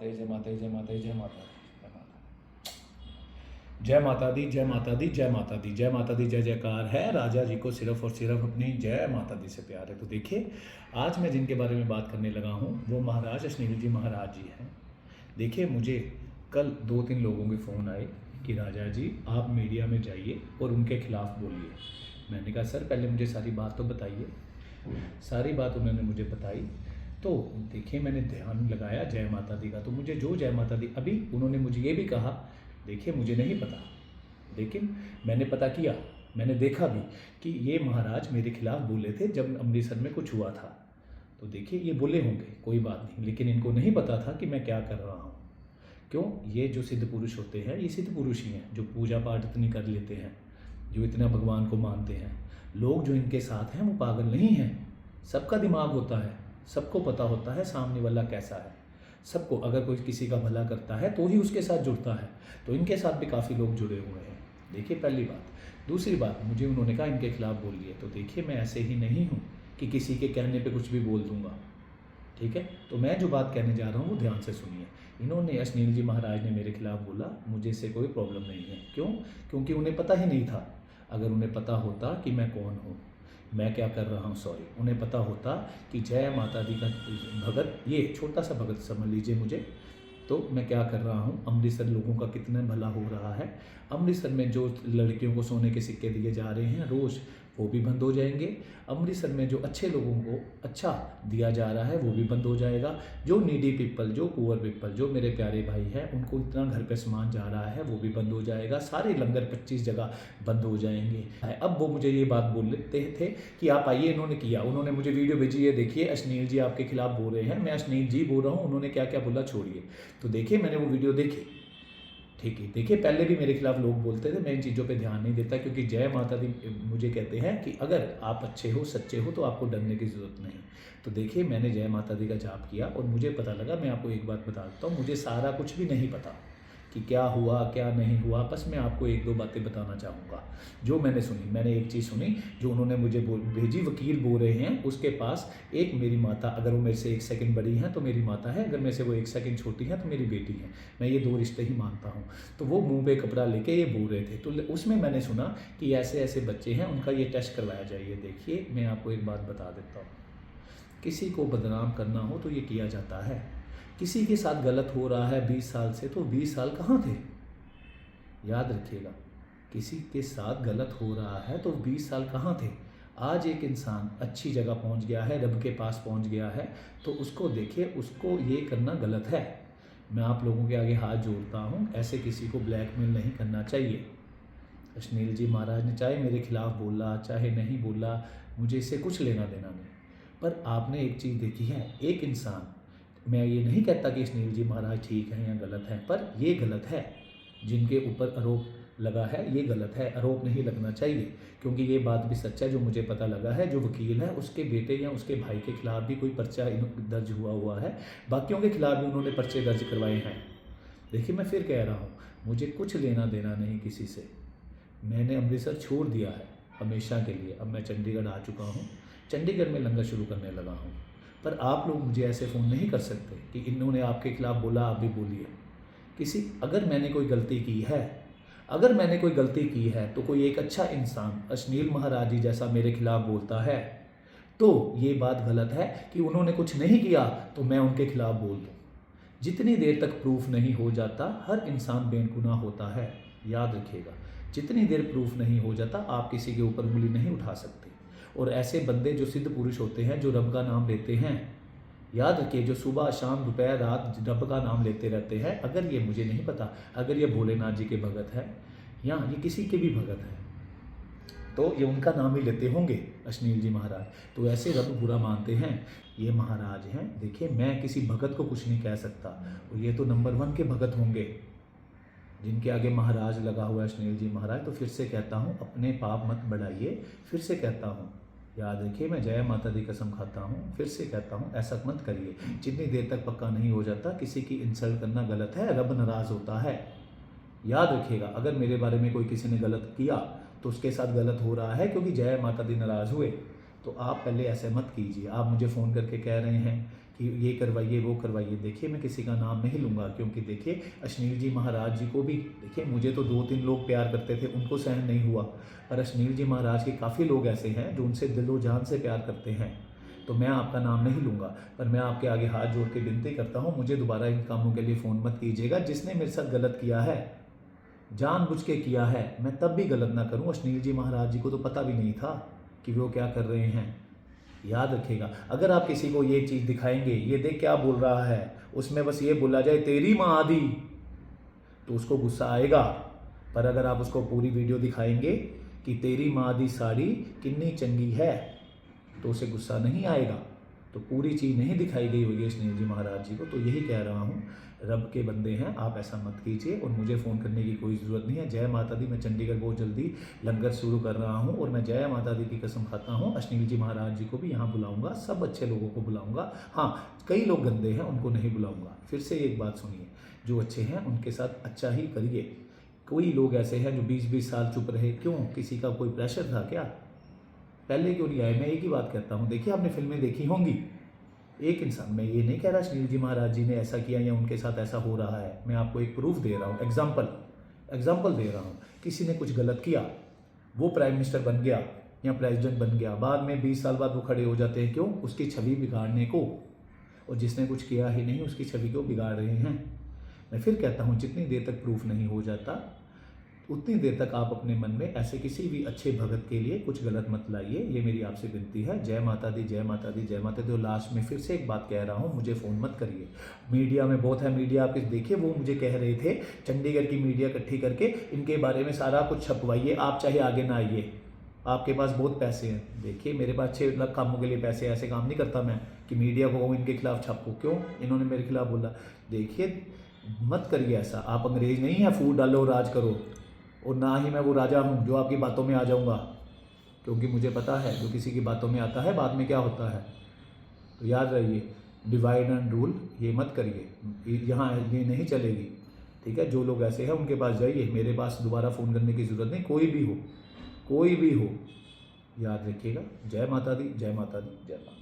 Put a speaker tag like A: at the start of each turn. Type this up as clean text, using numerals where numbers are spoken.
A: जय माता दी जय माता दी जय माता दी जय माता दी जय माता दी जय माता दी जय माता दी जय जयकार है। राजा जी को सिर्फ और सिर्फ अपनी जय माता दी से प्यार है। तो देखिए, आज मैं जिनके बारे में बात करने लगा हूँ वो महाराज अश्नील जी महाराज जी हैं। देखिए, मुझे कल 2-3 लोगों के फ़ोन आए कि राजा जी आप मीडिया में जाइए और उनके खिलाफ़ बोलिए। मैंने कहा सर पहले मुझे सारी बात तो बताइए। सारी बात उन्होंने मुझे बताई। तो देखिए, मैंने ध्यान लगाया जय माता दी का। तो मुझे जो जय माता दी, अभी उन्होंने मुझे ये भी कहा, देखिए मुझे नहीं पता, लेकिन मैंने पता किया, मैंने देखा भी कि ये महाराज मेरे खिलाफ़ बोले थे जब अमृतसर में कुछ हुआ था। तो देखिए, ये बोले होंगे, कोई बात नहीं, लेकिन इनको नहीं पता था कि मैं क्या कर रहा हूँ। क्यों? ये जो सिद्ध पुरुष होते हैं, ये सिद्ध पुरुष ही हैं जो पूजा पाठ इतनी कर लेते हैं, जो इतना भगवान को मानते हैं। लोग जो इनके साथ हैं वो पागल नहीं हैं। सबका दिमाग होता है, सबको पता होता है सामने वाला कैसा है। सबको, अगर कोई किसी का भला करता है तो ही उसके साथ जुड़ता है। तो इनके साथ भी काफ़ी लोग जुड़े हुए हैं। देखिए, पहली बात। दूसरी बात, मुझे उन्होंने कहा इनके खिलाफ़ बोलिए। तो देखिए, मैं ऐसे ही नहीं हूँ कि किसी के कहने पे कुछ भी बोल दूँगा, ठीक है। तो मैं जो बात कहने जा रहा हूँ वो ध्यान से सुनिए। इन्होंने, अश्नील जी महाराज ने मेरे खिलाफ़ बोला, मुझे इससे कोई प्रॉब्लम नहीं है। क्यों? क्योंकि उन्हें पता ही नहीं था। अगर उन्हें पता होता कि मैं कौन हूँ, मैं क्या कर रहा हूँ, सॉरी, उन्हें पता होता कि जय माता दी का भगत, ये छोटा सा भगत समझ लीजिए मुझे, तो मैं क्या कर रहा हूँ, अमृतसर लोगों का कितना भला हो रहा है। अमृतसर में जो लड़कियों को सोने के सिक्के दिए जा रहे हैं रोज़, वो भी बंद हो जाएंगे। अमृतसर में जो अच्छे लोगों को अच्छा दिया जा रहा है वो भी बंद हो जाएगा। जो नीडी पीपल, जो पुअर पीपल, जो मेरे प्यारे भाई हैं, उनको इतना घर पे सामान जा रहा है वो भी बंद हो जाएगा। सारे लंगर 25 जगह बंद हो जाएंगे। अब वो मुझे ये बात बोलते थे कि आप आइए। इन्होंने किया, उन्होंने मुझे वीडियो भेजी, ये देखिए अश्नील जी आपके खिलाफ़ बोल रहे हैं। मैं अश्नील जी बोल रहा हूँ, उन्होंने क्या क्या बोला छोड़िए। तो देखिए, मैंने वो वीडियो देखी, ठीक है। देखिए, पहले भी मेरे खिलाफ़ लोग बोलते थे, मैं इन चीज़ों पे ध्यान नहीं देता, क्योंकि जय माता दी मुझे कहते हैं कि अगर आप अच्छे हो, सच्चे हो, तो आपको डरने की ज़रूरत नहीं। तो देखिए, मैंने जय माता दी का जाप किया और मुझे पता लगा। मैं आपको एक बात बता देता हूँ, मुझे सारा कुछ भी नहीं पता कि क्या हुआ क्या नहीं हुआ, बस मैं आपको 1-2 बातें बताना चाहूँगा जो मैंने सुनी। मैंने एक चीज़ सुनी जो उन्होंने मुझे भेजी। वकील बोल रहे हैं उसके पास एक मेरी माता, अगर वो मेरे से 1 सेकंड बड़ी हैं तो मेरी माता है, अगर मेरे से वो 1 सेकंड छोटी हैं तो मेरी बेटी है। मैं ये 2 रिश्ते ही मानता हूँ। तो वो मुँह पे कपड़ा लेके ये बोल रहे थे। तो उसमें मैंने सुना कि ऐसे ऐसे बच्चे हैं, उनका ये टेस्ट करवाया जाइए। देखिए, मैं आपको एक बात बता देता हूँ, किसी को बदनाम करना हो तो ये किया जाता है। किसी के साथ गलत हो रहा है 20 साल से, तो 20 साल कहाँ थे? याद रखिएगा, किसी के साथ गलत हो रहा है तो 20 साल कहाँ थे? आज एक इंसान अच्छी जगह पहुंच गया है, रब के पास पहुंच गया है, तो उसको देखिए, उसको ये करना गलत है। मैं आप लोगों के आगे हाथ जोड़ता हूँ, ऐसे किसी को ब्लैकमेल नहीं करना चाहिए। अश्नील जी महाराज ने चाहे मेरे खिलाफ़ बोला चाहे नहीं बोला, मुझे इससे कुछ लेना देना नहीं। पर आपने एक चीज़ देखी है, एक इंसान, मैं ये नहीं कहता कि अश्नील जी महाराज ठीक हैं या गलत हैं, पर ये गलत है। जिनके ऊपर आरोप लगा है ये गलत है, आरोप नहीं लगना चाहिए। क्योंकि ये बात भी सच है, जो मुझे पता लगा है, जो वकील है उसके बेटे या उसके भाई के खिलाफ़ भी कोई पर्चा दर्ज हुआ है, बाकियों के खिलाफ़ भी उन्होंने पर्चे दर्ज करवाए हैं। देखिए, मैं फिर कह रहा हूँ, मुझे कुछ लेना देना नहीं किसी से। मैंने अमृतसर छोड़ दिया है हमेशा के लिए। अब मैं चंडीगढ़ आ चुका हूँ, चंडीगढ़ में लंगर शुरू करने लगा हूँ। पर आप लोग मुझे ऐसे फ़ोन नहीं कर सकते कि इन्होंने आपके खिलाफ़ बोला, आप भी बोलिए। अगर मैंने कोई गलती की है, अगर मैंने कोई गलती की है, तो कोई एक अच्छा इंसान अश्नील महाराज जी जैसा मेरे खिलाफ़ बोलता है, तो ये बात गलत है कि उन्होंने कुछ नहीं किया तो मैं उनके खिलाफ़ बोल दूँ। जितनी देर तक प्रूफ नहीं हो जाता, हर इंसान बेगुनाह होता है। याद रखिएगा, जितनी देर प्रूफ नहीं हो जाता, आप किसी के ऊपर उंगली नहीं उठा सकते। और ऐसे बंदे जो सिद्ध पुरुष होते हैं, जो रब का नाम लेते हैं, याद रखिए, जो सुबह शाम दोपहर रात रब का नाम लेते रहते हैं, अगर ये, मुझे नहीं पता, अगर ये भोलेनाथ जी के भगत हैं या ये किसी के भी भगत हैं, तो ये उनका नाम ही लेते होंगे अश्नील जी महाराज। तो ऐसे रब बुरा मानते हैं, ये महाराज हैं। देखिए, मैं किसी भगत को कुछ नहीं कह सकता, और ये तो नंबर 1 के भगत होंगे जिनके आगे महाराज लगा हुआ है, अश्नील जी महाराज। तो फिर से कहता हूँ, अपने पाप मत बढ़ाइए। फिर से कहता हूँ, याद रखिए, मैं जय माता दी कसम खाता हूँ, फिर से कहता हूँ, ऐसा मत करिए। जितनी देर तक पक्का नहीं हो जाता, किसी की इंसल्ट करना गलत है, रब नाराज़ होता है। याद रखिएगा, अगर मेरे बारे में कोई किसी ने गलत किया तो उसके साथ गलत हो रहा है, क्योंकि जय माता दी नाराज़ हुए। तो आप पहले ऐसे मत कीजिए। आप मुझे फ़ोन करके कह रहे हैं कि ये करवाइए वो करवाइए। देखिए मैं किसी का नाम नहीं लूँगा, क्योंकि देखिए अश्नील जी महाराज जी को भी, देखिए मुझे तो 2-3 लोग प्यार करते थे, उनको सहन नहीं हुआ, पर अश्नील जी महाराज के काफ़ी लोग ऐसे हैं जो उनसे दिलो जान से प्यार करते हैं। तो मैं आपका नाम नहीं लूँगा, पर मैं आपके आगे हाथ जोड़ के विनती करता हूँ, मुझे दोबारा इन कामों के लिए फ़ोन मत कीजिएगा। जिसने मेरे साथ गलत किया है, जानबूझ के किया है, मैं तब भी गलत ना करूँ। अश्नील जी महाराज जी को तो पता भी नहीं था कि वो क्या कर रहे हैं। याद रखिएगा, अगर आप किसी को ये चीज़ दिखाएंगे, ये देख क्या बोल रहा है, उसमें बस ये बोला जाए तेरी माँ आदि, तो उसको गुस्सा आएगा। पर अगर आप उसको पूरी वीडियो दिखाएंगे कि तेरी माँ आदि साड़ी कितनी चंगी है, तो उसे गुस्सा नहीं आएगा। तो पूरी चीज़ नहीं दिखाई गई होगी अश्नील जी महाराज जी को। तो यही कह रहा हूँ, रब के बंदे हैं, आप ऐसा मत कीजिए और मुझे फ़ोन करने की कोई ज़रूरत नहीं है। जय माता दी। मैं चंडीगढ़ बहुत जल्दी लंगर शुरू कर रहा हूँ और मैं जय माता दी की कसम खाता हूँ, अश्नील जी महाराज जी को भी यहाँ बुलाऊंगा, सब अच्छे लोगों को बुलाऊंगा। हाँ, कई लोग गंदे हैं, उनको नहीं बुलाऊंगा। फिर से एक बात सुनिए, जो अच्छे हैं उनके साथ अच्छा ही करिए। कोई लोग ऐसे हैं जो 20-20 साल चुप रहे, क्यों? किसी का कोई प्रेशर था क्या? पहले क्यों नहीं आए? मैं एक ही बात कहता हूँ, देखिए आपने फिल्में देखी होंगी, एक इंसान, मैं ये नहीं कह रहा अश्नील जी महाराज जी ने ऐसा किया या उनके साथ ऐसा हो रहा है, मैं आपको एक प्रूफ दे रहा हूँ, एग्जाम्पल दे रहा हूँ। किसी ने कुछ गलत किया, वो प्राइम मिनिस्टर बन गया या प्रेसिडेंट बन गया, बाद में 20 साल बाद वो खड़े हो जाते हैं, क्यों? उसकी छवि बिगाड़ने को। और जिसने कुछ किया ही नहीं, उसकी छवि को बिगाड़ रहे हैं। मैं फिर कहता हूँ, जितनी देर तक प्रूफ नहीं हो जाता, उतनी देर तक आप अपने मन में ऐसे किसी भी अच्छे भगत के लिए कुछ गलत मत लाइए। ये मेरी आपसे विनती है। जय माता दी, जय माता दी, जय माता दी। और लास्ट में फिर से एक बात कह रहा हूँ, मुझे फ़ोन मत करिए। मीडिया में बहुत है, मीडिया आपके देखिए, वो मुझे कह रहे थे चंडीगढ़ की मीडिया इकट्ठी करके इनके बारे में सारा कुछ छपवाइए, आप चाहे आगे ना आइए, आपके पास बहुत पैसे हैं। देखिए मेरे पास 6 लाख कामों के लिए पैसे, ऐसे काम नहीं करता मैं कि मीडिया को इनके खिलाफ छापो। क्यों? इन्होंने मेरे खिलाफ बोला। देखिए मत करिए ऐसा, आप अंग्रेज नहीं है फूट डालो राज करो, और ना ही मैं वो राजा हूँ जो आपकी बातों में आ जाऊँगा, क्योंकि मुझे पता है जो किसी की बातों में आता है बाद में क्या होता है। तो याद रहिए, डिवाइड एंड रूल ये मत करिए, यहाँ ये नहीं चलेगी। ठीक है, जो लोग ऐसे हैं उनके पास जाइए, मेरे पास दोबारा फ़ोन करने की ज़रूरत नहीं। कोई भी हो, याद रखिएगा। जय माता दी, जय माता दी, जय माता।